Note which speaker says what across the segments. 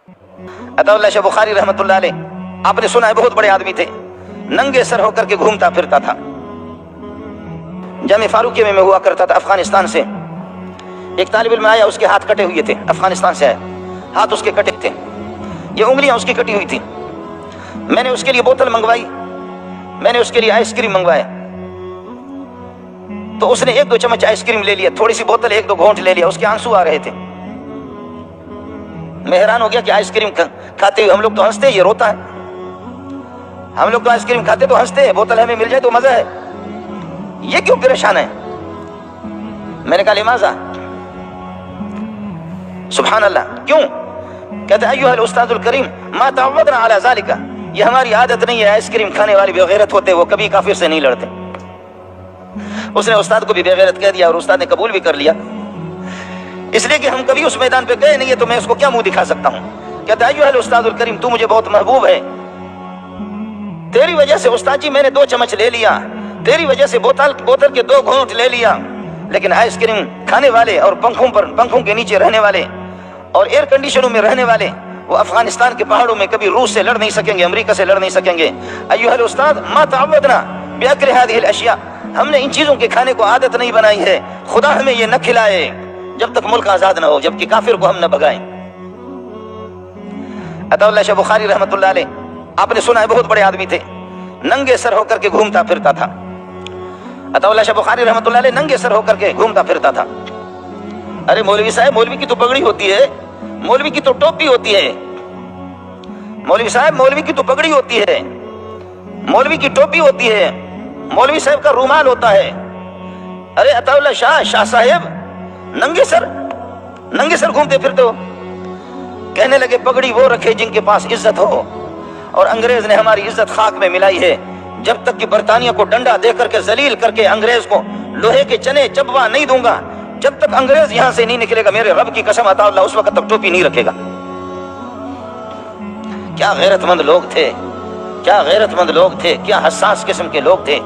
Speaker 1: عطا اللہ شاہ بخاری رحمۃ اللہ علیہ، آپ نے سنا ہے بہت بڑے آدمی تھے، ننگے سر ہو کر کے گھومتا پھرتا تھا۔ جامع فاروقیہ میں ہوا کرتا تھا، افغانستان سے ایک طالب علم آیا، اس کے ہاتھ کٹے ہوئے تھے، افغانستان سے آیا، ہاتھ اس کے کٹے تھے، یہ انگلیاں اس کی کٹی ہوئی تھی۔ میں نے اس کے لیے بوتل منگوائی، میں نے اس کے لیے آئس کریم منگوایا، تو اس نے 1-2 چمچ آئس کریم لے لیا، تھوڑی سی بوتل 1-2 گھونٹ لے لیا، اس کے آنسو آ رہے تھے۔ میں حیران ہو گیا کہ آئس کریم کھاتے ہوئے ہم لوگ تو ہنستے ہیں، یہ روتا ہے۔ ہم لوگ تو آئس کریم کھاتے تو ہنستے ہیں، بوتل ہمیں مل جائے تو مزہ ہے، یہ کیوں پریشان ہے؟ میں نے کہا لماذا؟ سبحان اللہ، کیوں؟ کہتے ہیں ایھا الاستاذ الکریم ما تعودنا علی ذلک، یہ ہماری عادت نہیں ہے، آئس کریم کھانے والے بے غیرت ہوتے، وہ کبھی کافر سے نہیں لڑتے۔ اس نے استاد کو بھی بے غیرت کہہ دیا اور استاد نے قبول بھی کر لیا، اس لیے کہ ہم کبھی اس میدان پہ گئے نہیں ہے، تو میں اس کو کیا منہ دکھا سکتا ہوں۔ کہتا ہے ایھا الاستاذ الکریم، تو مجھے بہت محبوب ہے، تیری وجہ سے استاد جی میں نے 2 چمچ لے لیا، تیری وجہ سے بوتل کے 2 گھونٹ لے لیا، لیکن آئس کریم کھانے والے اور پنکھوں کے نیچے رہنے والے اور ایئر کنڈیشنوں میں رہنے والے، وہ افغانستان کے پہاڑوں میں کبھی روس سے لڑ نہیں سکیں گے، امریکہ سے لڑ نہیں سکیں گے۔ ایھا الاستاذ ما تعودنا باکل هذه الاشیاء، ہم نے ان چیزوں کے کھانے کو عادت نہیں بنائی ہے، خدا ہمیں یہ نہ کھلائے جب تک ملک آزاد نہ ہو، جبکہ کافر کو ہم نہ بگائیں۔ عطا اللہ شاہ بخاری رحمۃ اللہ علیہ، آپ نے سنا ہے بہت بڑے آدمی تھے، ننگے سر ہو کر کے گھومتا پھرتا تھا۔ عطا اللہ شاہ بخاری رحمۃ اللہ علیہ ننگے سر ہو کر کے گھومتا پھرتا تھا۔ ارے مولوی صاحب، مولوی کی تو پگڑی ہوتی ہے، مولوی کی تو ٹوپی ہوتی ہے، مولوی صاحب مولوی کی تو پگڑی ہوتی ہے، مولوی کی ٹوپی ہوتی ہے، مولوی صاحب کا رومال ہوتا ہے۔ ارے عطا اللہ شاہ صاحب ننگے سر گھومتے پھرتے ہو۔ کہنے لگے پگڑی وہ رکھے جن کے پاس عزت ہو، اور انگریز نے ہماری عزت خاک میں ملائی ہے، جب تک کہ برطانیہ کو ڈنڈا دے کر کے ذلیل کر کے انگریز کو لوہے کے چنے چبوا نہیں دوں گا، جب تک انگریز یہاں سے نہیں نکلے گا، میرے رب کی قسم عطا اللہ اس وقت تک ٹوپی نہیں رکھے گا۔ کیا غیرت مند لوگ تھے، کیا غیرت مند لوگ تھے، کیا حساس قسم کے لوگ تھے،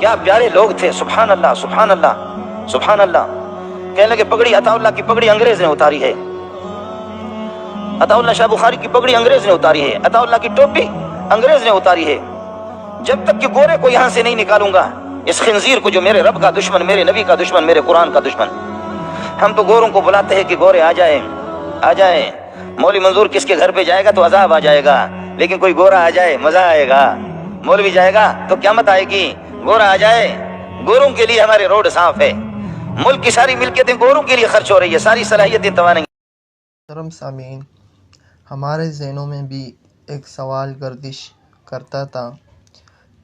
Speaker 1: کیا پیارے لوگ تھے، سبحان اللہ سبحان اللہ سبحان اللہ۔ کہنے لگے پگڑی، عطا اللہ کی پگڑی انگریز نے اتاری ہے، عطا اللہ شاہ بخاری کی پگڑی انگریز نے اتاری ہے، عطا اللہ کی ٹوپی انگریز نے اتاری ہے، جب تک کہ گورے کو یہاں سے نہیں نکالوں گا، اس خنزیر کو جو میرے رب کا دشمن، میرے نبی کا دشمن، میرے قرآن کا دشمن۔ ہم تو گوروں کو بلاتے ہیں کہ گورے آ جائیں آ جائیں، مولوی منظور کس کے گھر پہ جائے گا تو عذاب آ جائے گا، لیکن کوئی گورا آ جائے مزہ آئے گا، مولوی جائے گا تو قیامت آئے گی، گورا آ جائے، گوروں کے لیے ہمارے روڈ صاف ہے، ملک کی ساری ملکیتیں گوروں کے لیے خرچ ہو رہی ہے، ساری صلاحیتیں توانائی۔
Speaker 2: محترم سامعین، ہمارے ذہنوں میں بھی ایک سوال گردش کرتا تھا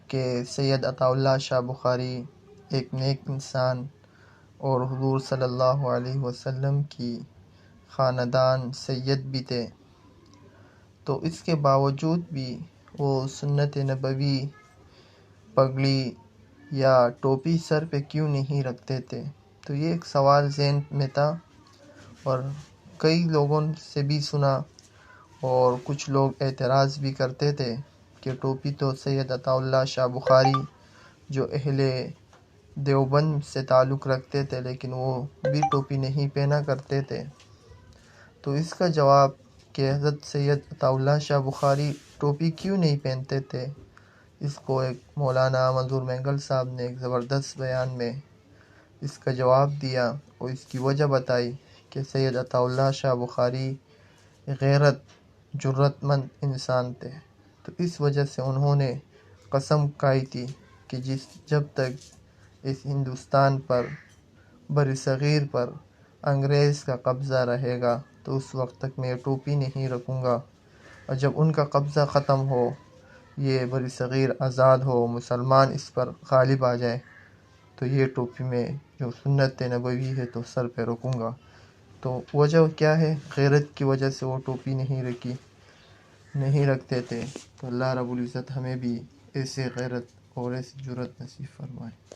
Speaker 2: کہ سید عطا اللہ شاہ بخاری ایک نیک انسان اور حضور صلی اللہ علیہ وسلم کی خاندان سید بھی تھے، تو اس کے باوجود بھی وہ سنت نبوی پگڑی یا ٹوپی سر پہ کیوں نہیں رکھتے تھے؟ تو یہ ایک سوال ذہن میں تھا، اور کئی لوگوں سے بھی سنا، اور کچھ لوگ اعتراض بھی کرتے تھے کہ ٹوپی تو سید عطا اللہ شاہ بخاری جو اہل دیوبند سے تعلق رکھتے تھے، لیکن وہ بھی ٹوپی نہیں پہنا کرتے تھے۔ تو اس کا جواب کہ حضرت سید عطا اللہ شاہ بخاری ٹوپی کیوں نہیں پہنتے تھے، اس کو ایک مولانا منظور مینگل صاحب نے ایک زبردست بیان میں اس کا جواب دیا، اور اس کی وجہ بتائی کہ سید عطا اللہ شاہ بخاری غیرت جرت مند انسان تھے، تو اس وجہ سے انہوں نے قسم کھائی تھی کہ جب تک اس ہندوستان پر، بر صغیر پر انگریز کا قبضہ رہے گا تو اس وقت تک میں ٹوپی نہیں رکھوں گا، اور جب ان کا قبضہ ختم ہو، یہ بر صغیر آزاد ہو، مسلمان اس پر غالب آ جائے، تو یہ ٹوپی میں جو سنت نبوی ہے تو سر پہ رکھوں گا۔ تو وجہ کیا ہے؟ غیرت کی وجہ سے وہ ٹوپی نہیں رکھتے تھے۔ تو اللہ رب العزت ہمیں بھی ایسے غیرت اور ایسی جرت نصیب فرمائے۔